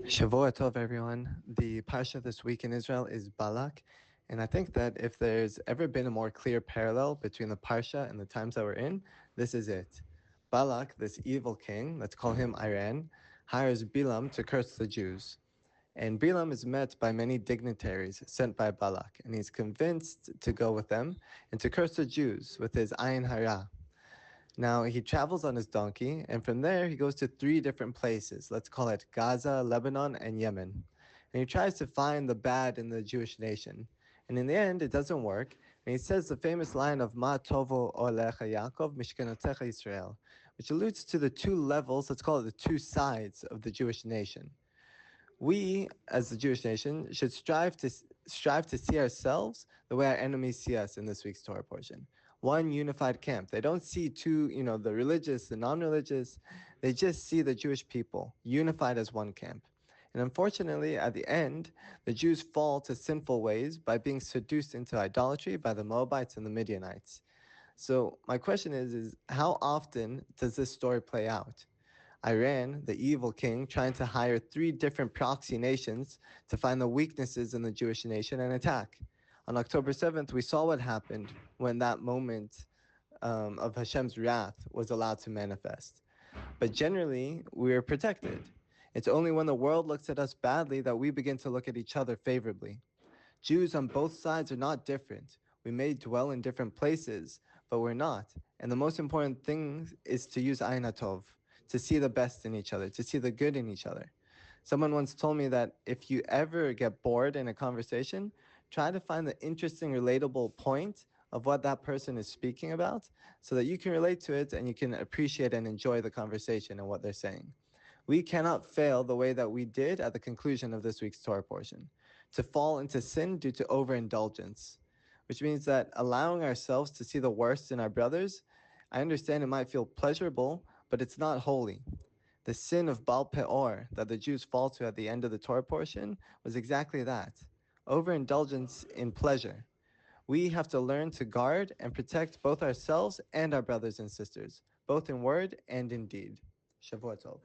Shavua Tov, everyone. The parsha this week in Israel is Balak, and I think that if there's ever been a more clear parallel between the parsha and the times that we're in, this is it. Balak, this evil king, let's call him Iran, hires Bilaam to curse the Jews. And Bilaam is met by many dignitaries sent by Balak, and he's convinced to go with them and to curse the Jews with his ayin, hara. Now, he travels on his donkey, and from there he goes to 3 different places. Let's call it Gaza, Lebanon, and Yemen. And he tries to find the bad in the Jewish nation. And in the end, it doesn't work. And he says the famous line of Mah Tovu olecha Yaakov, Mishkanotecha Yisrael, which alludes to the 2 levels, let's call it the 2 sides of the Jewish nation. We, as the Jewish nation, should strive to see ourselves the way our enemies see us in this week's Torah portion. One unified camp. They don't see the religious, the non-religious. They just see the Jewish people unified as one camp. And unfortunately, at the end, the Jews fall to sinful ways by being seduced into idolatry by the Moabites and the Midianites. So my question is how often does this story play out? Iran, the evil king, trying to hire 3 different proxy nations to find the weaknesses in the Jewish nation and attack. On October 7th, we saw what happened when that moment of Hashem's wrath was allowed to manifest. But generally, we are protected. It's only when the world looks at us badly that we begin to look at each other favorably. Jews on both sides are not different. We may dwell in different places, but we're not. And the most important thing is to use ayin tov, to see the best in each other, to see the good in each other. Someone once told me that if you ever get bored in a conversation, try to find the interesting, relatable point of what that person is speaking about so that you can relate to it and you can appreciate and enjoy the conversation and what they're saying. We cannot fail the way that we did at the conclusion of this week's Torah portion, to fall into sin due to overindulgence, which means that allowing ourselves to see the worst in our brothers, I understand it might feel pleasurable, but it's not holy. The sin of Baal Peor that the Jews fall to at the end of the Torah portion was exactly that, overindulgence in pleasure. We have to learn to guard and protect both ourselves and our brothers and sisters, both in word and in deed. Shavua Tov.